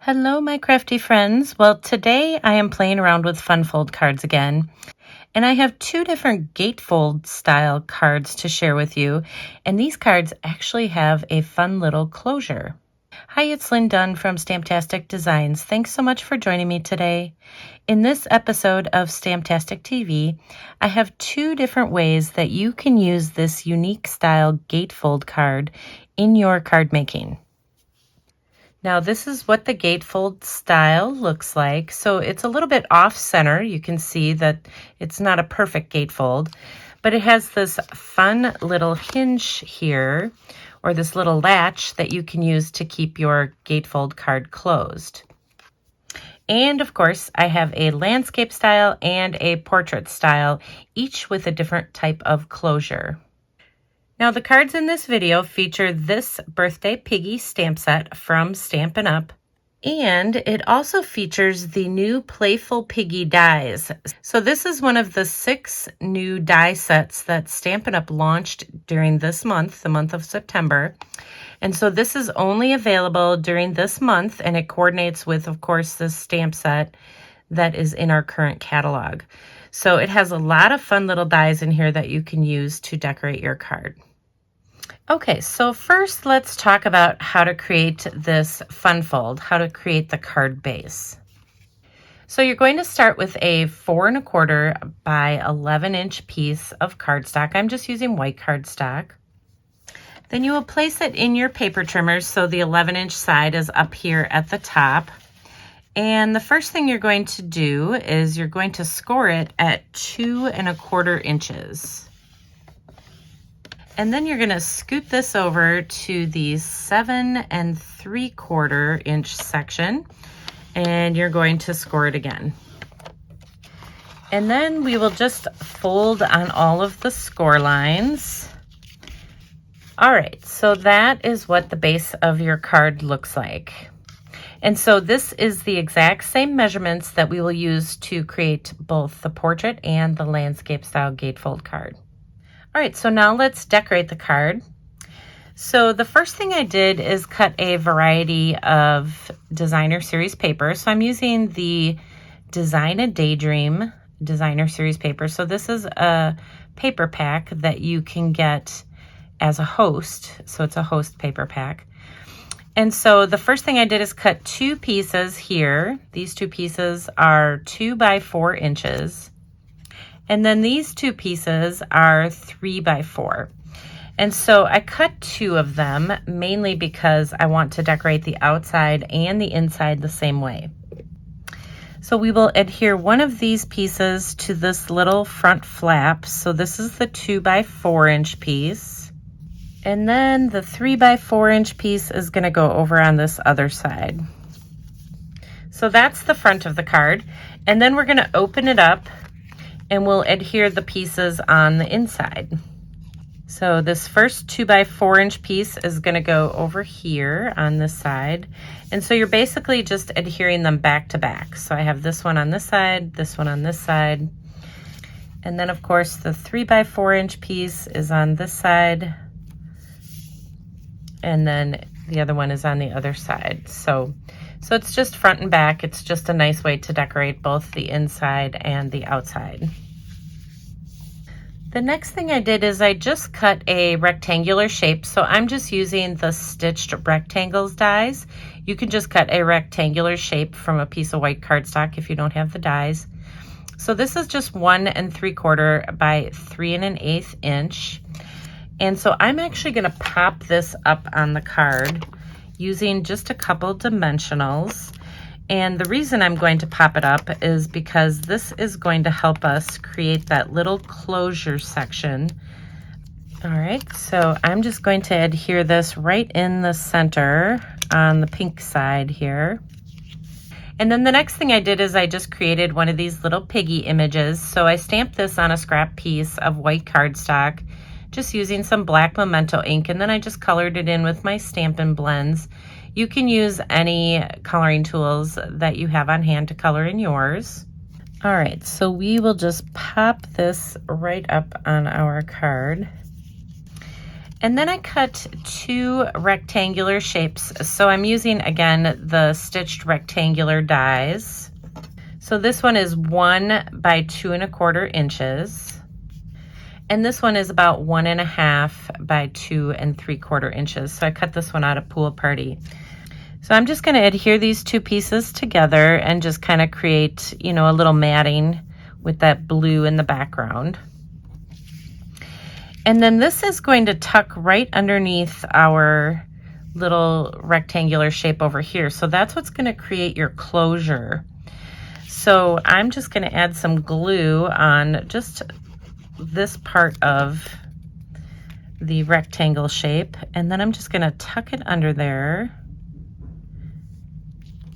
Hello, my crafty friends. Well, today I am playing around with fun fold cards again, and I have two different gatefold style cards to share with you, and these cards actually have a fun little closure. Hi, it's Lynn Dunn from Stamptastic Designs. Thanks so much for joining me today. In this episode of Stamptastic TV, I have two different ways that you can use this unique style gatefold card in your card making. Now this is what the gatefold style looks like. So it's a little bit off center. You can see that it's not a perfect gatefold, but it has this fun little hinge here, or this little latch that you can use to keep your gatefold card closed. And of course, I have a landscape style and a portrait style, each with a different type of closure. Now the cards in this video feature This Birthday Piggy stamp set from Stampin Up, and it also features the new Playful Piggy dies. So this is one of the 6 new die sets that Stampin Up launched during this month, the month of September. And so this is only available during this month, and it coordinates with, of course, this stamp set that is in our current catalog. So it has a lot of fun little dies in here that you can use to decorate your card. Okay, so first let's talk about how to create this fun fold, how to create the card base. So you're going to start with a 4 1/4 by 11-inch piece of cardstock. I'm just using white cardstock. Then you will place it in your paper trimmers so the 11-inch side is up here at the top. And the first thing you're going to do is you're going to score it at 2 1/4 inches. And then you're going to scoot this over to the 7 3/4 inch section, and you're going to score it again. And then we will just fold on all of the score lines. All right, so that is what the base of your card looks like. And so this is the exact same measurements that we will use to create both the portrait and the landscape style gatefold card. All right, so now let's decorate the card. So the first thing I did is cut a variety of designer series paper. So I'm using the Daydream Designer Series Paper. So this is a paper pack that you can get as a host. So it's a host paper pack. And so the first thing I did is cut 2 pieces here. These 2 pieces are 2 by 4 inches. And then these 2 pieces are 3 by 4. And so I cut 2 of them mainly because I want to decorate the outside and the inside the same way. So we will adhere one of these pieces to this little front flap. So this is the 2 by 4 inch piece. And then the 3 by 4 inch piece is going to go over on this other side. So that's the front of the card. And then we're going to open it up, and we'll adhere the pieces on the inside. So this first 2 by 4 inch piece is going to go over here on this side. And so you're basically just adhering them back to back. So I have this one on this side, this one on this side. And then of course the 3 by 4 inch piece is on this side. And then the other one is on the other side. So it's just front and back. It's just a nice way to decorate both the inside and the outside. The next thing I did is I just cut a rectangular shape. So I'm just using the stitched rectangles dies. You can just cut a rectangular shape from a piece of white cardstock if you don't have the dies. So this is just 1 3/4 by 3 1/8 inch. And so I'm actually going to pop this up on the card using just a couple dimensionals. And the reason I'm going to pop it up is because this is going to help us create that little closure section. All right, so I'm just going to adhere this right in the center on the pink side here. And then the next thing I did is I just created one of these little piggy images. So I stamped this on a scrap piece of white cardstock, just using some black Memento ink, and then I just colored it in with my Stampin' Blends. You can use any coloring tools that you have on hand to color in yours. All right, so we will just pop this right up on our card. And then I cut 2 rectangular shapes. So I'm using, again, the stitched rectangular dies. So this one is 1 by 2 1/4 inches. And this one is about 1 1/2 by 2 3/4 inches. So I cut this one out of Pool Party. So I'm just going to adhere these 2 pieces together and just kind of create, you know, a little matting with that blue in the background. And then this is going to tuck right underneath our little rectangular shape over here. So that's what's going to create your closure. So I'm just going to add some glue on just this part of the rectangle shape, and then I'm just going to tuck it under there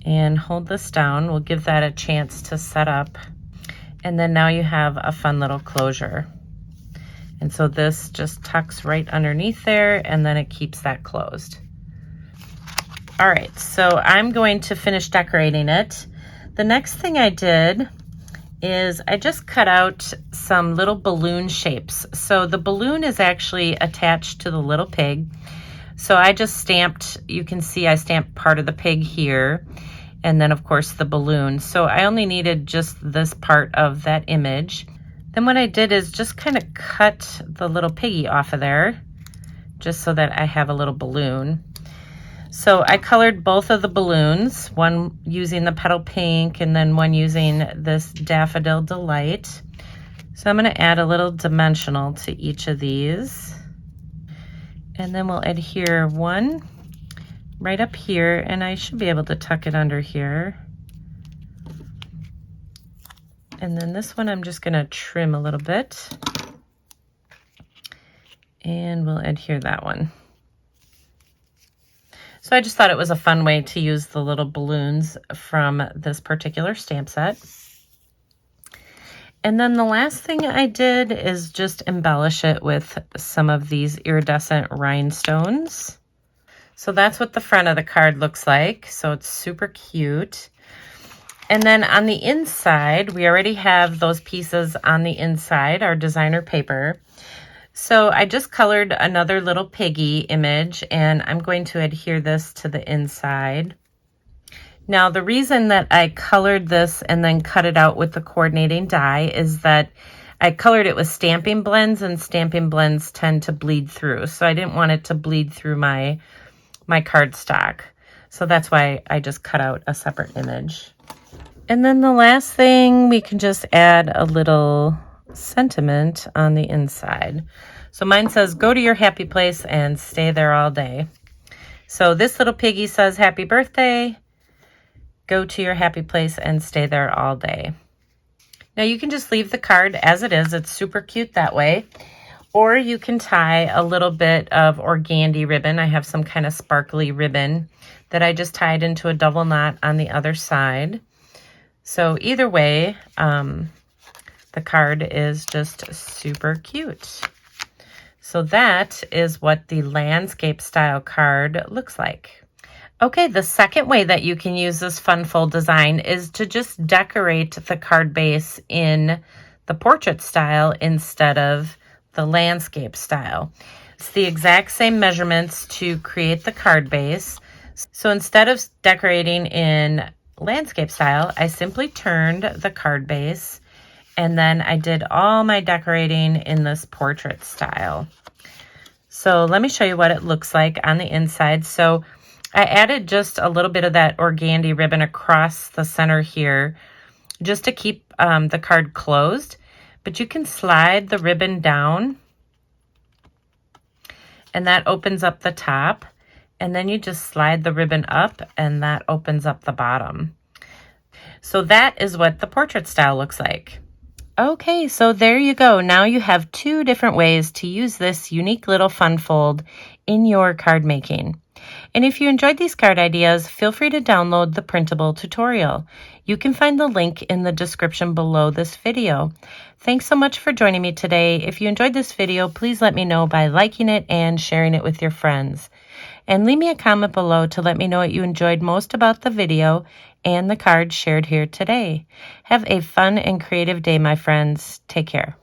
and hold this down. We'll give that a chance to set up, and then now you have a fun little closure. And so this just tucks right underneath there, and then it keeps that closed. All right, so I'm going to finish decorating it. The next thing I did is I just cut out some little balloon shapes. So the balloon is actually attached to the little pig. So I just stamped, you can see I stamped part of the pig here, and then of course the balloon. So I only needed just this part of that image. Then what I did is just kind of cut the little piggy off of there, just so that I have a little balloon. So I colored both of the balloons, one using the petal pink and then one using this Daffodil Delight. So I'm going to add a little dimensional to each of these. And then we'll adhere one right up here, and I should be able to tuck it under here. And then this one I'm just going to trim a little bit. And we'll adhere that one. So I just thought it was a fun way to use the little balloons from this particular stamp set. And then the last thing I did is just embellish it with some of these iridescent rhinestones. So that's what the front of the card looks like. So it's super cute. And then on the inside, we already have those pieces on the inside, our designer paper. So I just colored another little piggy image, and I'm going to adhere this to the inside. Now the reason that I colored this and then cut it out with the coordinating die is that I colored it with stamping blends, and stamping blends tend to bleed through. So I didn't want it to bleed through my cardstock. So that's why I just cut out a separate image. And then the last thing, we can just add a little sentiment on the inside. So mine says, go to your happy place and stay there all day. So this little piggy says, happy birthday, go to your happy place and stay there all day. Now you can just leave the card as it is. It's super cute that way. Or you can tie a little bit of organdy ribbon. I have some kind of sparkly ribbon that I just tied into a double knot on the other side. So either way, the card is just super cute. So that is what the landscape style card looks like. Okay, the second way that you can use this fun fold design is to just decorate the card base in the portrait style instead of the landscape style. It's the exact same measurements to create the card base. So instead of decorating in landscape style, I simply turned the card base, and then I did all my decorating in this portrait style. So let me show you what it looks like on the inside. So I added just a little bit of that organdy ribbon across the center here just to keep the card closed, but you can slide the ribbon down and that opens up the top, and then you just slide the ribbon up and that opens up the bottom. So that is what the portrait style looks like. Okay, so there you go. Now you have 2 different ways to use this unique little fun fold in your card making. And if you enjoyed these card ideas, feel free to download the printable tutorial. You can find the link in the description below this video. Thanks so much for joining me today. If you enjoyed this video, please let me know by liking it and sharing it with your friends. And leave me a comment below to let me know what you enjoyed most about the video and the cards shared here today. Have a fun and creative day, my friends. Take care.